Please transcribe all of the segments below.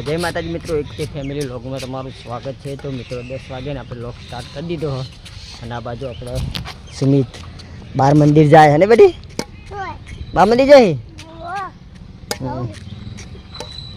જય માતાજી મિત્રો, એક તે ફેમિલી વ્લોગમાં તમારું સ્વાગત છે। તો મિત્રો 10 વાગ્યાને આપણે વ્લોગ સ્ટાર્ટ કરી દીધો હો અને આ બાજુ આપણે સુમિત બાર મંદિર જાય હે ને બેટી, બાર મંદિર જાય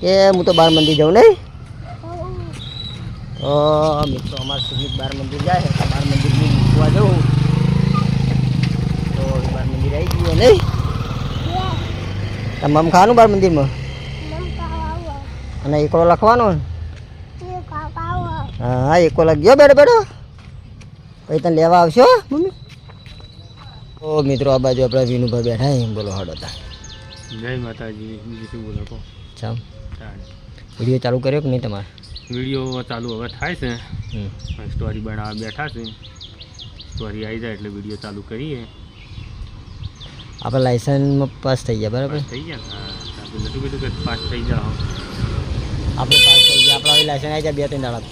કે હું તો બાર મંદિર જાઉં નહીં। તો મિત્રો અમારે સુમિત બાર મંદિર જાય, બાર મંદિરની મૂકવા જવું તો બાર મંદિર આવી ગયું નહીં। તમામ ખાવાનું બાર મંદિરમાં અને એકલો લખવાનો હા એકલો લખ્યો બેઠો બેઠો પછી તને લેવા આવશો મમ્મી। તો મિત્રો આ બાજુ આપણા વિનુભાઈ બેઠા એમ બોલો હડો તા જય માતાજી। બીજું શું બોલો કહો? ચાલ વિડીયો ચાલુ કર્યો કે નહીં તમારે? વિડીયો ચાલુ હવે થાય છે, સ્ટોરી બનાવવા બેઠા છે, સ્ટોરી આવી જાય એટલે વિડીયો ચાલુ કરીએ। આપણે લાઇસન્સમાં પાસ થઈ ગયા બરાબર? થઈ ગયા ને આપણે નથી કીધું કે પાસ થઈ જાઓ, આપણે પાસ થઈ ગયા, આપણા લાઇસન્સ આવી જાય 2-3 દાડા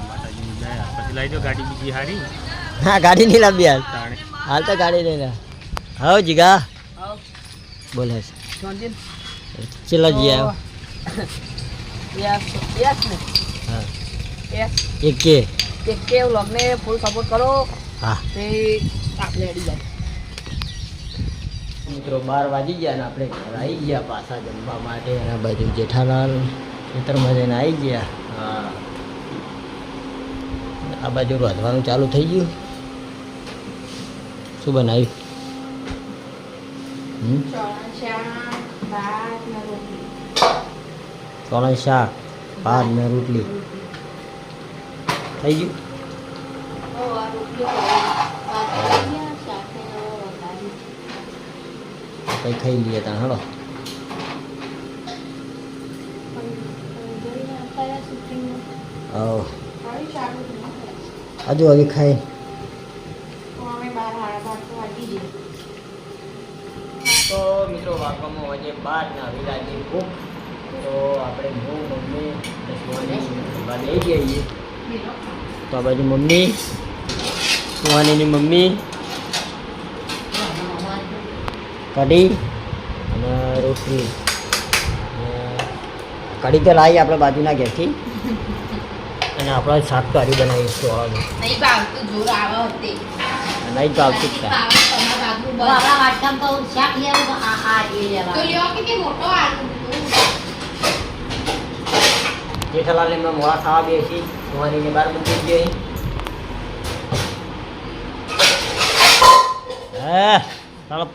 માતાજીની દયા। પછી લાવી દો ગાડી બીજી સારી। હા ગાડી નહીં લાવી હાલ તો ગાડી નહીં લા હા જીગા બોલે છે ચલા જી આવ્યો હા એક કે વ્લોગને ફૂલ સપોર્ટ કરો। હા તે આપણે અડી જાય મિત્રો 12 વાગી ગયા ને આપણે ઘર આવી ગયા પાછા જમવા માટે અને બાજુ જેઠાલાલ ખેતરમાં જઈને આવી ગયા। હા આ બાજુ રાંધવાનું ચાલુ થઈ ગયું। શું બનાવ્યું? ચોળણ શાક ભાત ને રોટલી થઈ ગયું। કઈ ખાઈ લઈએ ત્યાં હળો હજુ હવે ખાઈ તો મિત્રો વાગવામાં વાગે 12 ને આવી લાગી ભૂખ તો આપણે હું મમ્મી લઈ જઈએ તો આ બાજુ મમ્મી સુહાનીની મમ્મી કઢી અને રોટલી કઢી તો લાવી આપણે બાજુના ઘેરથી અને આપણે શાક કાઢી બનાવીશું નહીં ભાવતું જેઠાલાલ એમના મોડા ખાવા બેસી સુહાનીને બાર મંદિર જઈ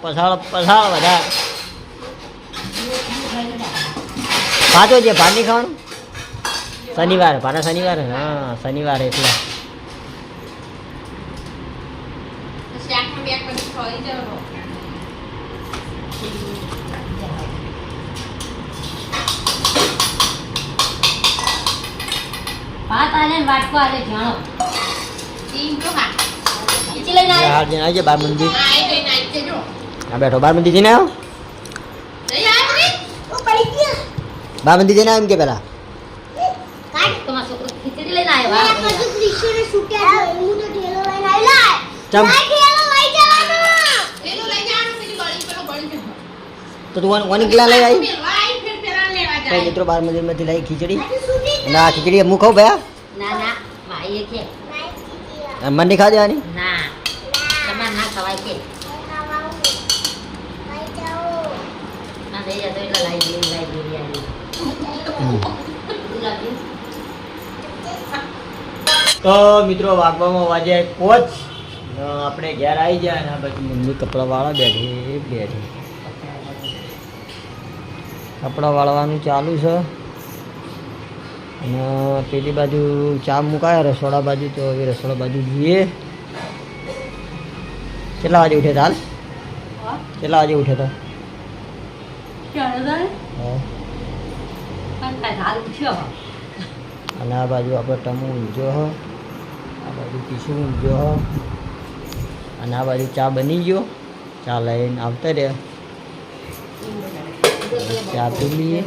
પસાળ બધા પાછો છે ભાત નહીં ખાવાનું શનિવારે પાછા શનિવારે હા શનિવારે એટલે બાર મંદિર હા બેઠો બાર મંદિર જઈને આવ્યો બાર મંદિર જઈને આવ્યો એમ કે પેલા તો તું વાની કિલા લઈ આવી મિત્રો બાર મંદિર માંથી લઈ ખીચડી ના ખીચડી હું ખાઉં ભયા મને નહીં ખા દેવાની તો મિત્રો વાગવામાં વાજે કોચ આપણે ઘેર આવી જાય અને પછી મમ્મી કપડાં વાળા બેઠી કપડાં વાળવાનું ચાલુ છે અને પેલી બાજુ ચા મુકાય રસોડા બાજુ તો હવે રસોડા બાજુ જઈએ। કેટલા વાગે ઉઠે હાલ? કેટલા વાગે ઉઠે તો? અને આ બાજુ આપણે ટમુ ઊંઝો હો, આ બાજુ પીસું ઊંઝો હો અને આ બાજુ ચા બની ગયો, ચા લઈને આવતા રહ્યા ચા પી લઈએ।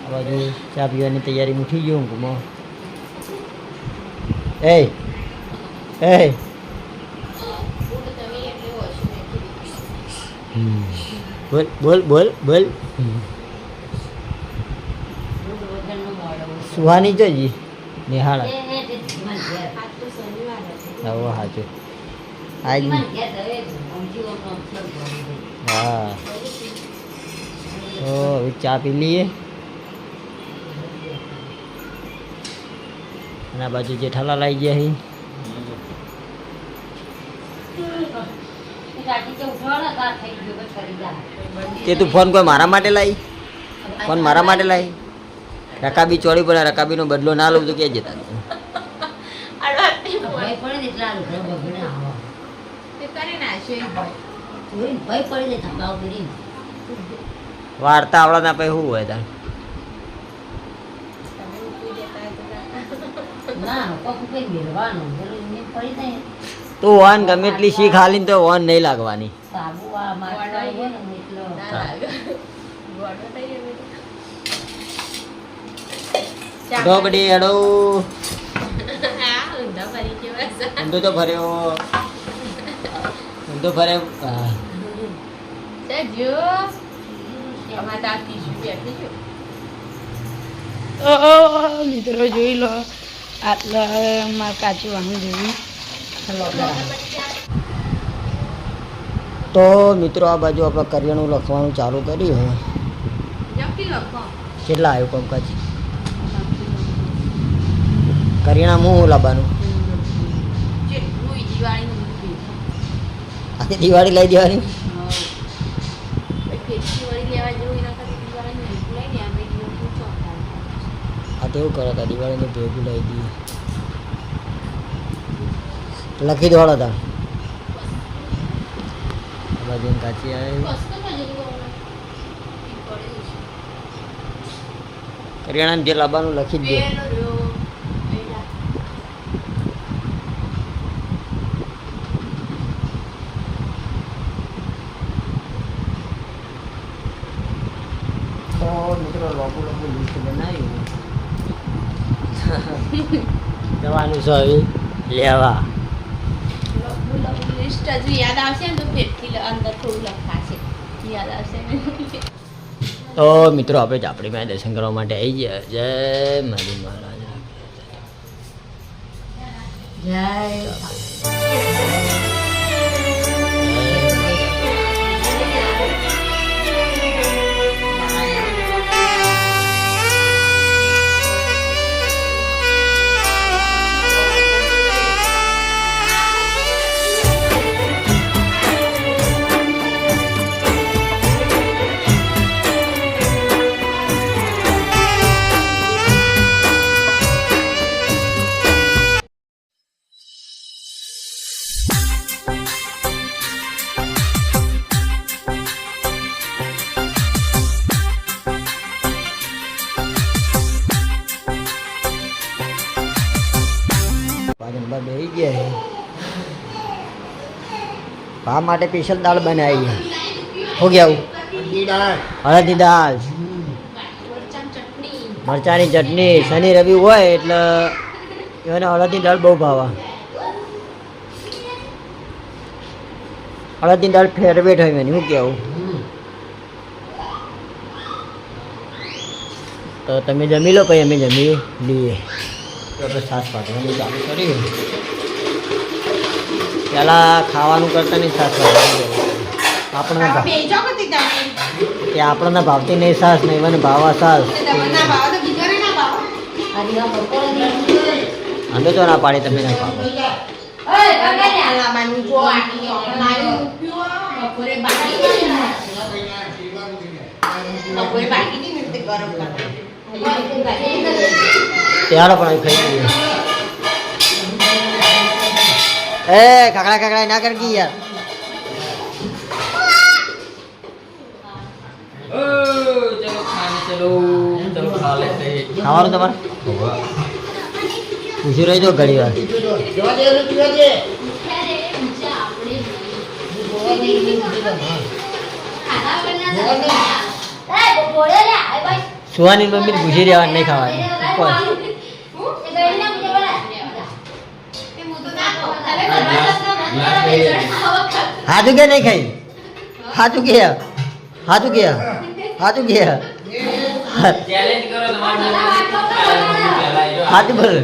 આ બાજુ ચા પીવાની તૈયારી ઉઠી ગયો ઊંઘમાં। એ બોલ બોલ બોલ બોલ સુહાની જોજી નિહાળા હવે સાચું આજ હા તો હવે ચા પી લઈએ અને આ બાજુ જેઠાલાલ આવી ગયા અહીં તે તું ફોન કોઈ મારા માટે લાવી ફોન મારા માટે લાવી રકાબી ચોરી પડે રકાબીનો બદલો ના લઉં તો ક્યાં જતા વાર્તા આવડા ના પછી શું હોય તાર તો વન ગમે એટલી શીખ હાલીને તો વન નહીં લાગવાની ડોગડી અડો ઊંધો તો ફર્યો ઊંધો ફરે મિત્રો જોઈ લો આટલા મારે કાચું વાહન જોયું તો મિત્રો આ બાજુ આપણે કરિયાણું લખવાનું ચાલુ કર્યું કેટલા આવ્યું કામકાજ કરિયાણા હું લાવવાનું આખી દિવાળી લઈ દેવાની આ તો એવું કરો હતા દિવાળીને ભેગું લઈ દઈએ લખી દો હતા બાજુ કાચી આવી કરિયાણા જે લાવવાનું લખી જ દે તો મિત્રો લોબુ લિસ્ટ બનાવ્યું જવાનું છે હવે લેવા લિસ્ટ હજુ યાદ આવશે ને તો ફેરથી અંદર થોડું લખાશે યાદ આવશે ને તો મિત્રો આપણે ચાપડી માં દર્શન કરવા માટે આવી ગયા જય મારી મહારાજ જય બેસી ગયા ભા માટે સ્પેશિયલ દાળ બનાવી હો ગયા હળદી દાળ મરચાની ચટણી શનિ રવિ હોય એટલે એને હળદની દાળ બહુ ભાવે હળદની દાળ ફેરવેટ હોય એની શું કહેવું તો તમે જમી લો પછી અમે જમી લઈએ તો આપણે છાશ પાડવાનું ચાલુ કર્યું પહેલાં ખાવાનું કરતા નહીં છાશ પાડવાનું આપણને એ આપણને ભાવતી નહીં છાશ નહીં મને ભાવા છાશ અમે તો ના પાડી તમે ના પાડો ત્યારે પણ ખાઈ ગયું એ ખાખડા ખાખડા ના કરી યાર ખાવાનું તમારે પૂછી રહી દો ઘડી વાર સુવાની મમ્મી પૂછી રહેવા નહીં ખાવાની હાથું કે નહીં ખાઈ હાથું ગયા હાથું ગયા હાથું ગયા ચેલેન્જ કરો તમારે હાથી બોલ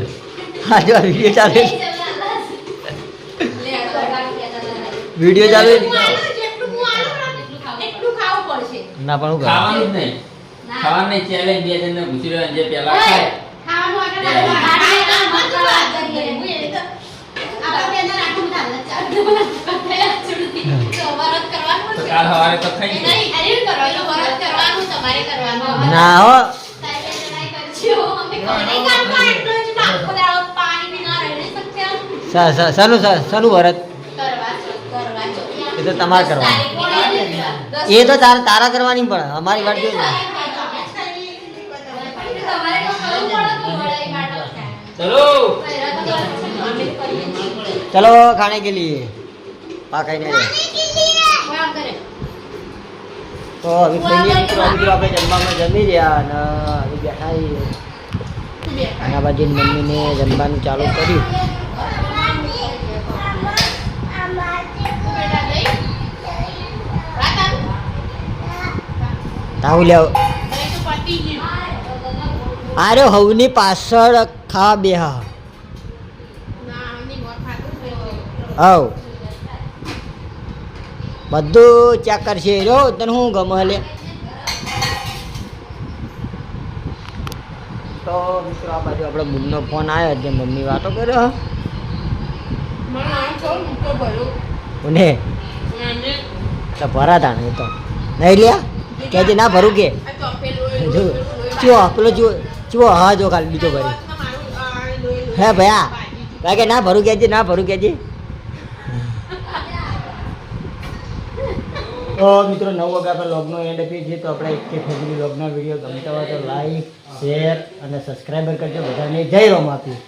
હા જો વિડીયો ચાલે વિડીયો ચાલે ના પણ હું ખાવાનું જ નહીં ખાવાનું નહીં ચેલેન્જ બે જણને પૂછી રહ્યો જે પહેલા ખાય તો કાલ સવારે તો ખાઈ ના હો સનું ભરત એ તો તમારે કરવાનું એ તો તારા કરવાની પણ અમારી વાત જોઈ ચલો चलो खाने के लिए पाकाई नहीं तो अभी खाइए तो अभी આપણે જમવામાં જમી રહ્યા અને અભી બેઠા છીએ અને બાજુ મમ્મીને જમવાનું ચાલુ કર્યું તાવ લેવ આરે હવની પાછળ ખા બેહા હવ બધું ચેક કરશે જો તને શું ગમે લે તો મિત્રો આ બાજુ આપણો બુનનો ફોન આવ્યો જે મમ્મી વાતો કર્યો ને તો ભરા તા નહીં તો નહીં લ્યા કે ના ભરું કે જો પેલો જો હા જો ખાલી બીજો ભરી હે ભયા ભાઈ કે ના ભરું કે ના ભરું કે તો મિત્રો 9 વાગ્યા પર લોગનો એન્ડ આપીએ છીએ તો આપણે એક ફેમિલી લોગનો વિડીયો ગમતા હોય તો લાઈક શેર અને સબસ્ક્રાઈબર કરજો બધાને જય રામ આપી